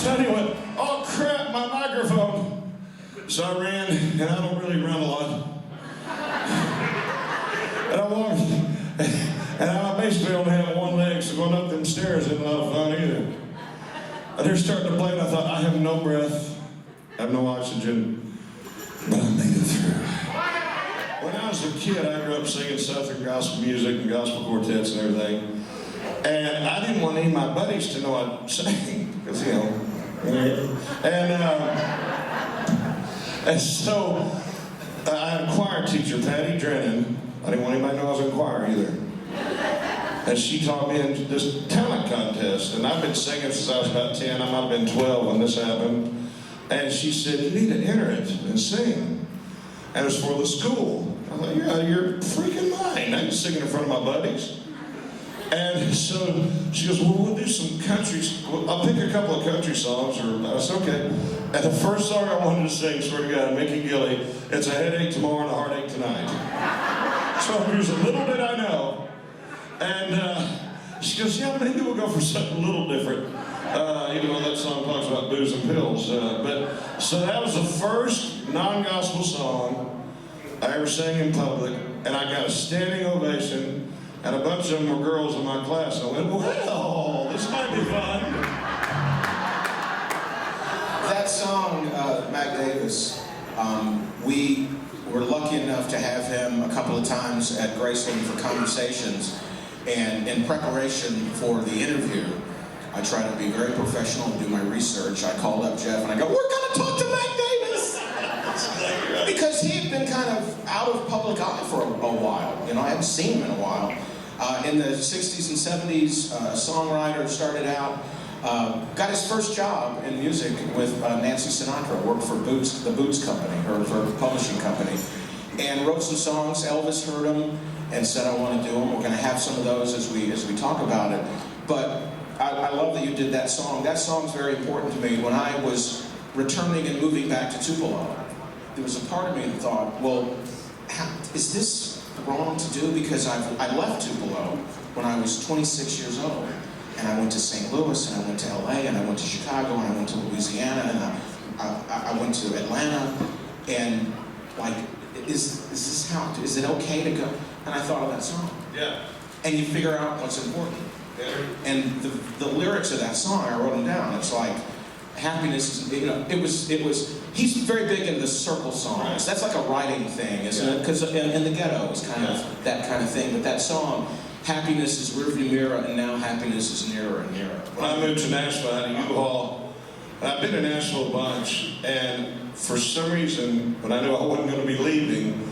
So anyway, oh crap, my microphone. So I ran, and I don't really run a lot. And I walked, and I basically only have one leg, so going up them stairs isn't a lot of fun either. And they're starting to play, and I thought, I have no breath, I have no oxygen, but I made it through. When I was a kid, I grew up singing Southern gospel music and gospel quartets and everything. And I didn't want any of my buddies to know I'd sing, because, you know. And so I had a choir teacher, Patty Drennan. I didn't want anybody to know I was in choir either. And she taught me in this talent contest. And I've been singing since I was about 10. I might have been 12 when this happened. And she said, you need to enter it and sing. And it was for the school. I was like, you're out of your freaking mind. I was singing in front of my buddies. And so she goes, well, we'll do some country, I'll pick a couple of country songs, or I said, okay. And the first song I wanted to sing, swear to God, Mickey Gilley, it's a headache tomorrow and a heartache tonight. So here's a little bit I know. And she goes, yeah, maybe we'll go for something a little different. Even though that song talks about booze and pills. But so that was the first non-gospel song I ever sang in public, and I got a standing ovation. And a bunch of them were girls in my class. And I went, well, this might be fun. That song, Mac Davis, we were lucky enough to have him a couple of times at Graceland for conversations. And in preparation for the interview, I try to be very professional and do my research. I called up Jeff and I go, we're going to talk to Mac Davis! Because he had been kind of out of public eye for a while. You know, I hadn't seen him in a while. In the 60s and 70s, Songwriters started out, got his first job in music with Nancy Sinatra, worked for the Boots Company, her publishing company, and wrote some songs. Elvis heard them and said, I want to do them. We're going to have some of those as we talk about it. But I love that you did that song. That song's very important to me. When I was returning and moving back to Tupelo, there was a part of me that thought, well, is this wrong to do? Because I left Tupelo when I was 26 years old, and I went to St. Louis, and I went to LA, and I went to Chicago, and I went to Louisiana, and I went to Atlanta, and like, is it okay to go? And I thought of that song. Yeah. And you figure out what's important. Yeah. And the lyrics of that song, I wrote them down. It's like, happiness is, you know, it was, he's very big in the circle songs. That's like a writing thing, isn't it? Because in the ghetto, it's kind of that kind of thing. But that song, happiness is rearview mirror, and now happiness is nearer and nearer. When I moved to Nashville, I had a U-Haul, and I've been in Nashville a bunch, and for some reason, when I knew I wasn't going to be leaving,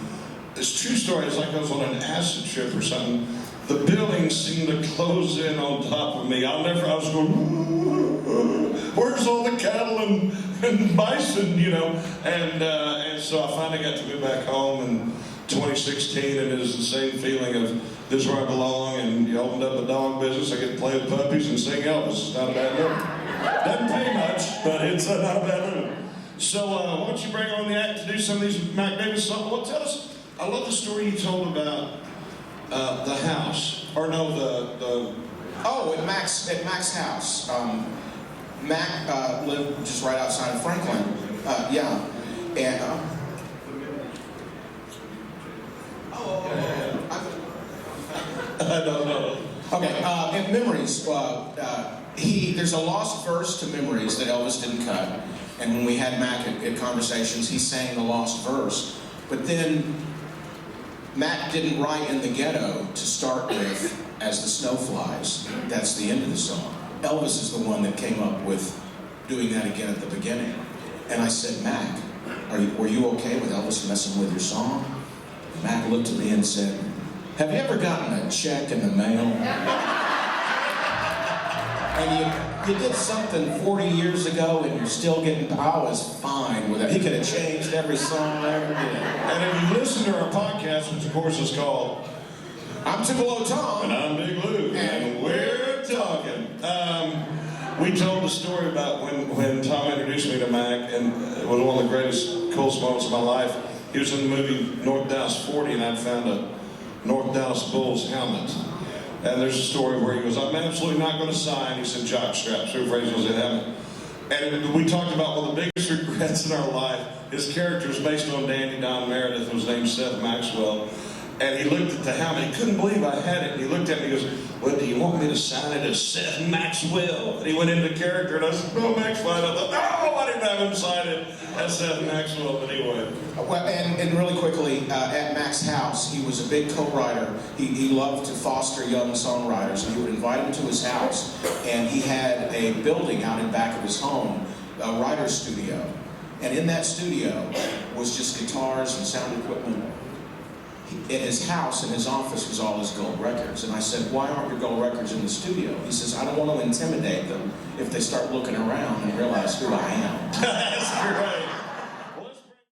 this true story is like I was on an acid trip or something. The buildings seemed to close in on top of me. I was going, where's all the cattle and bison, you know? And so I finally got to go back home in 2016, and it was the same feeling of this is where I belong, and you opened up a dog business, I get to play with puppies and sing Elvis. It's not a bad living. Doesn't pay much, but it's not a bad living. So why don't you bring on the act to do some of these Mac Davis songs? Well, tell us, I love the story you told about the house, or no, the Oh, at Mac's house. Mac lived just right outside of Franklin. Yeah, and I don't know. Okay, in Memories, there's a lost verse to Memories that Elvis didn't cut, and when we had Mac at Conversations, he sang the lost verse, but then Mac didn't write In the Ghetto to start with As the Snow Flies. That's the end of the song. Elvis is the one that came up with doing that again at the beginning. And I said, Mac, were you okay with Elvis messing with your song? Mac looked at me and said, have you ever gotten a check in the mail? And you did something 40 years ago and you're still getting, I was fine with it. He could have changed every song I ever did. And if you listen to our podcast, which of course is called I'm Tupelo Tom. And I'm Big Lou. And we're talking. We told the story about when Tom introduced me to Mac, and it was one of the greatest, coolest moments of my life. He was in the movie North Dallas 40, and I'd found a North Dallas Bulls helmet. And there's a story where he goes, I'm absolutely not going to sign. He said, jock straps, who phrase was in helmet. And we talked about one of the biggest regrets in our life. His character was based on Dandy Don Meredith, who was named Seth Maxwell. And he looked at the helmet. He couldn't believe I had it. And he looked at me and he goes, well, do you want me to sign it as Seth Maxwell? And he went into character, and I said, no, Maxwell. And I thought, no, I didn't have him sign it as Seth Maxwell, but anyway. Well, and really quickly, at Mac's house, he was a big co-writer. He loved to foster young songwriters, and he would invite them to his house. And he had a building out in back of his home, a writer's studio. And in that studio was just guitars and sound equipment. In his house, in his office, was all his gold records. And I said, why aren't your gold records in the studio? He says, I don't want to intimidate them if they start looking around and realize who I am. That's great.